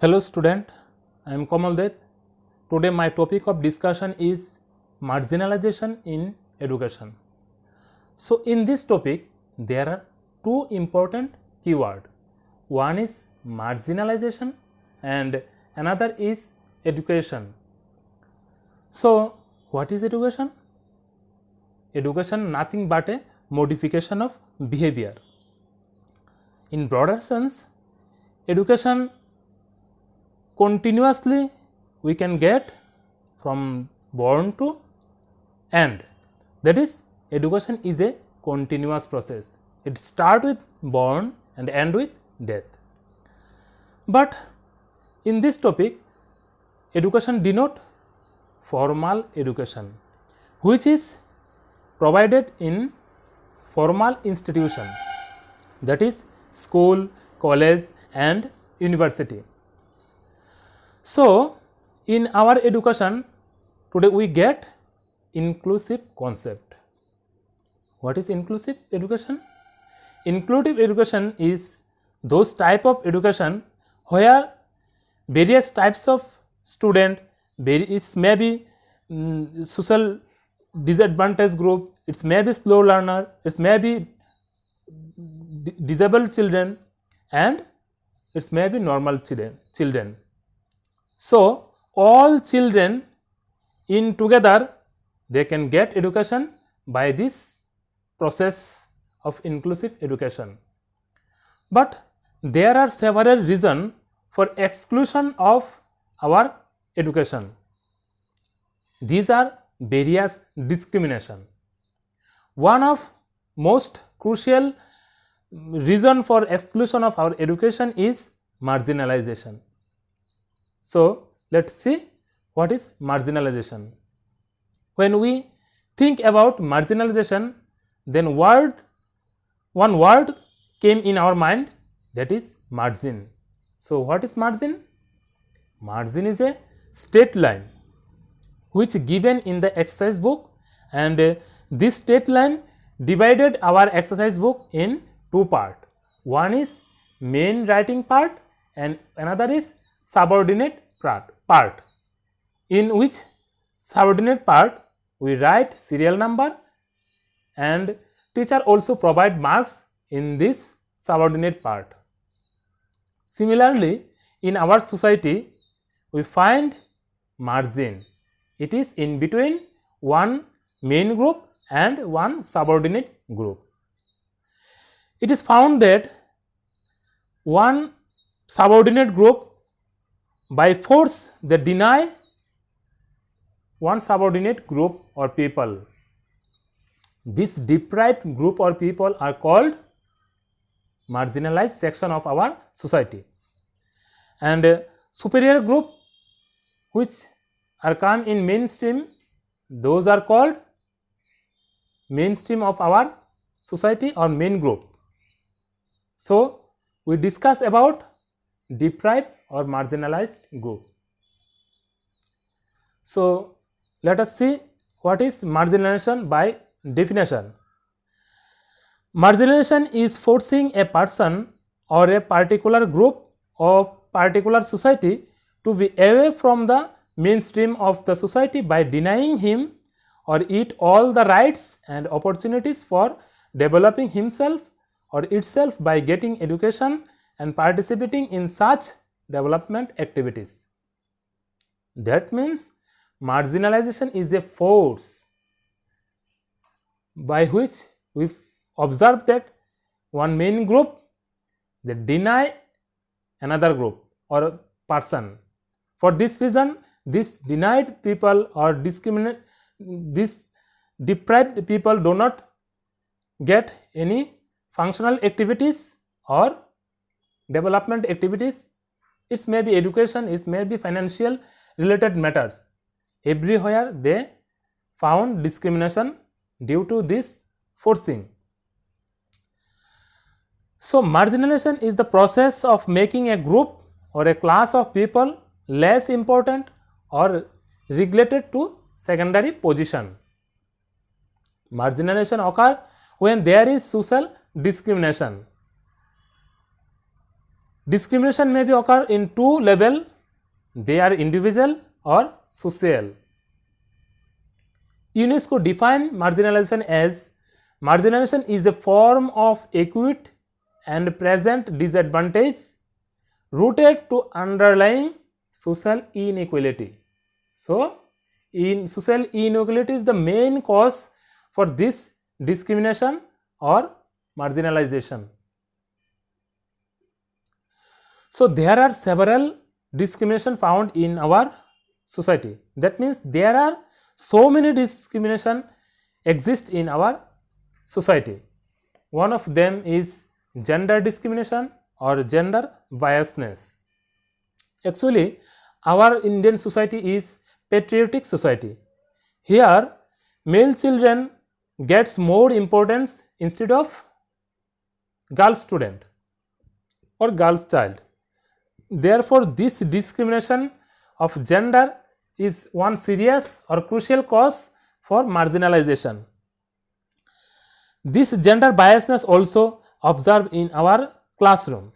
Hello student, I am Kamal Dev. Today my topic of discussion is marginalization in education. So in this topic there are two important keywords. One is marginalization and another is education. So what is education? Education nothing but a modification of behavior. In broader sense, education continuously we can get from born to end, that is education is a continuous process. It start with born and end with death. But in this topic education denote formal education which is provided in formal institution, that is school, college and university. So in our education today we get inclusive concept. What is inclusive education? Inclusive education is those type of education where various types of student, it may be social disadvantaged group, it may be slow learner, it may be disabled children and it may be normal children. So all children in together they can get education by this process of inclusive education. But there are several reasons for exclusion of our education. These are various discrimination. One of most crucial reason for exclusion of our education is marginalization. So let us see what is marginalization. When we think about marginalization, then one word came in our mind, that is margin. So what is margin? Margin is a straight line which given in the exercise book, and this straight line divided our exercise book in two parts. One is main writing part and another is subordinate part, in which subordinate part we write serial number and teacher also provide marks in this subordinate part. Similarly, in our society we find margin. It is in between one main group and one subordinate group. It is found that one subordinate group by force they deny one subordinate group or people. This deprived group or people are called marginalized section of our society, and superior group which are come in mainstream, those are called mainstream of our society or main group. So we discuss about deprived or marginalized group. So let us see what is marginalization by definition. Marginalization is forcing a person or a particular group of particular society to be away from the mainstream of the society by denying him or it all the rights and opportunities for developing himself or itself by getting education and participating in such development activities. That means marginalization is a force by which we observe that one main group they deny another group or a person. For this reason, this denied people or this deprived people do not get any functional activities or development activities. It may be education, it may be financial related matters. Everywhere they found discrimination due to this forcing. So marginalization is the process of making a group or a class of people less important or relegated to secondary position. Marginalization occurs when there is social discrimination. Discrimination may be occur in two levels, they are individual or social. UNESCO define marginalization as marginalization is a form of acute and present disadvantage rooted to underlying social inequality. So, in social inequality is the main cause for this discrimination or marginalization. So, there are several discrimination found in our society. That means there are so many discrimination exist in our society. One of them is gender discrimination or gender biasness. Actually, our Indian society is patriotic society. Here, male children gets more importance instead of girl student or girl's child. Therefore, this discrimination of gender is one serious or crucial cause for marginalization. This gender biasness also observed in our classroom.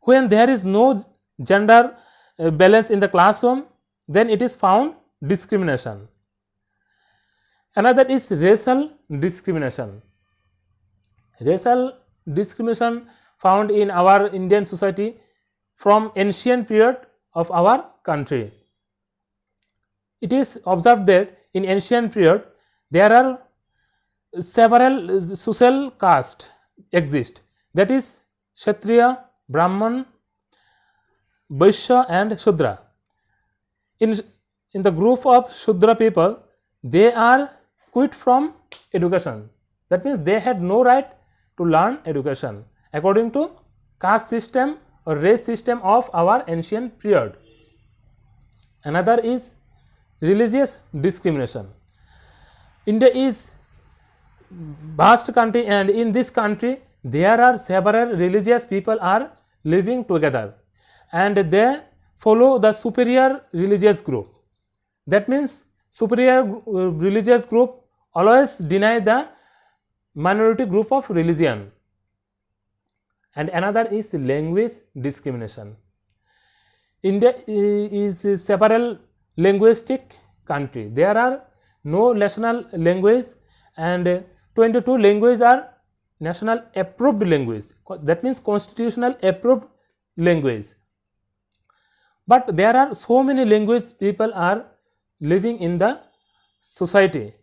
When there is no gender balance in the classroom, then it is found discrimination. Another is racial discrimination. Racial discrimination found in our Indian society from ancient period of our country. It is observed that in ancient period there are several social castes exist, that is Kshatriya, Brahman, Vaishya and Shudra. In the group of Shudra people, they are quit from education. That means they had no right to learn education according to caste system or race system of our ancient period. Another is religious discrimination. India is vast country, and in this country there are several religious people are living together and they follow the superior religious group. That means superior religious group always deny the minority group of religion. And another is language discrimination. India is several linguistic country. There are no national language and 22 languages are national approved language. That means constitutional approved language. But there are so many language people are living in the society.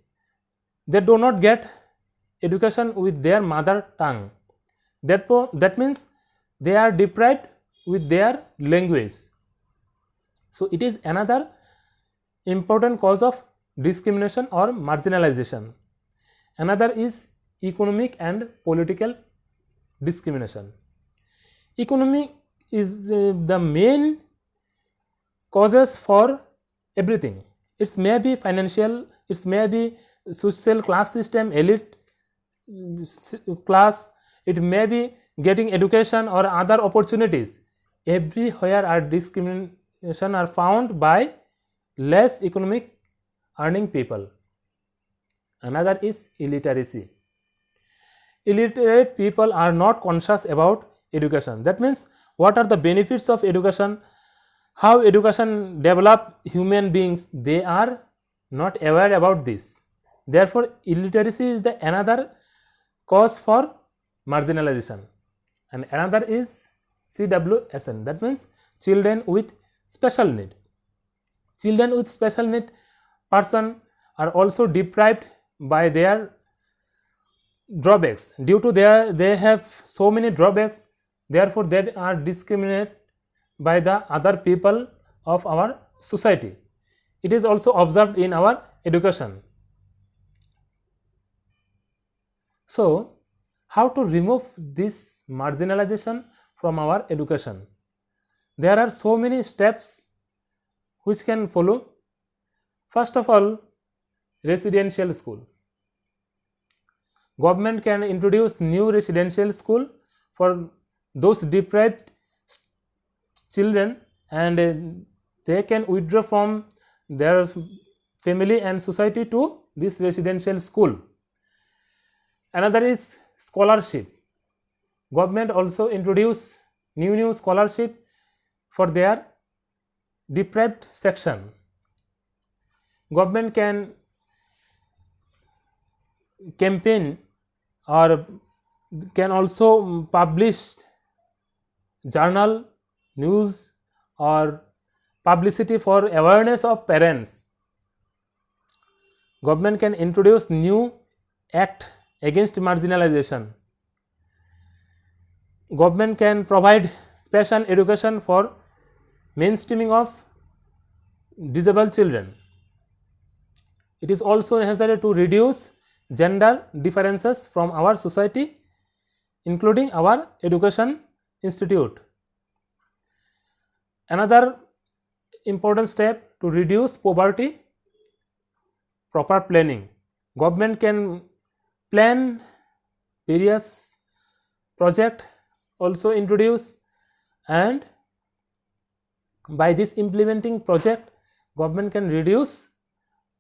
They do not get education with their mother tongue. Therefore, that means they are deprived with their language. So, it is another important cause of discrimination or marginalization. Another is economic and political discrimination. Economic is the main causes for everything. It may be financial, it may be social class system, elite class, it may be getting education or other opportunities. Everywhere are discrimination are found by less economic earning people. Another is illiteracy. Illiterate people are not conscious about education. That means what are the benefits of education, how education develop human beings, they are not aware about this. Therefore, illiteracy is the another cause for marginalization. And another is CWSN, that means children with special need. Children with special need person are also deprived by their drawbacks. Due to they have so many drawbacks, therefore they are discriminated by the other people of our society. It is also observed in our education. So, how to remove this marginalization from our education? There are so many steps which can follow. First of all, residential school. Government can introduce new residential school for those deprived children, and they can withdraw from their family and society to this residential school. Another is scholarship. Government also introduce new scholarship for their deprived section. Government can campaign or can also publish journal, news or publicity for awareness of parents. Government can introduce new act against marginalization. Government can provide special education for mainstreaming of disabled children. It is also necessary to reduce gender differences from our society, including our education institute. Another important step to reduce poverty, proper planning. Government can plan various projects also introduce, and by this implementing project, government can reduce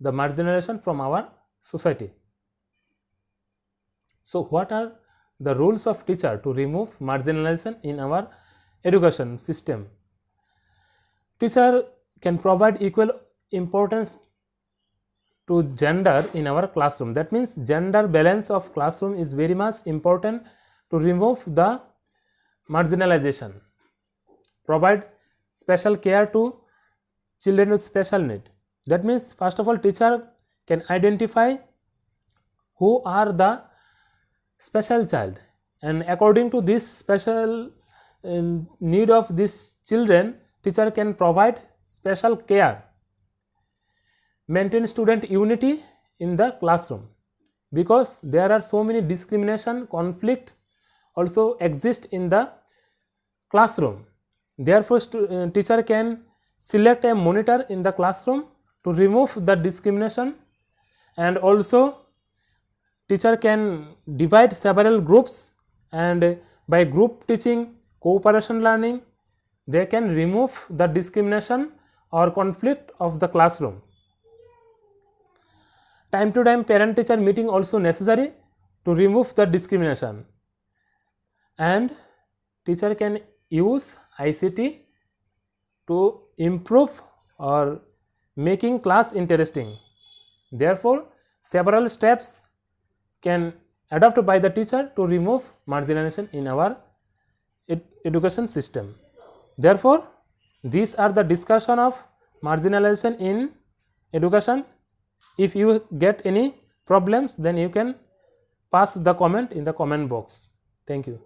the marginalization from our society. So what are the roles of teacher to remove marginalization in our education system? Teacher can provide equal importance to gender in our classroom. That means gender balance of classroom is very much important to remove the marginalization. Provide special care to children with special need. That means first of all, teacher can identify who are the special child, and according to this special need of these children, teacher can provide special care. Maintain student unity in the classroom, because there are so many discrimination conflicts also exist in the classroom. Therefore, teacher can select a monitor in the classroom to remove the discrimination, and also teacher can divide several groups, and by group teaching, cooperation learning, they can remove the discrimination or conflict of the classroom. Time to time parent teacher meeting also necessary to remove the discrimination, and teacher can use ICT to improve or making class interesting. Therefore, several steps can adopted by the teacher to remove marginalization in our education system. Therefore, these are the discussion of marginalization in education. If you get any problems, then you can pass the comment in the comment box. Thank you.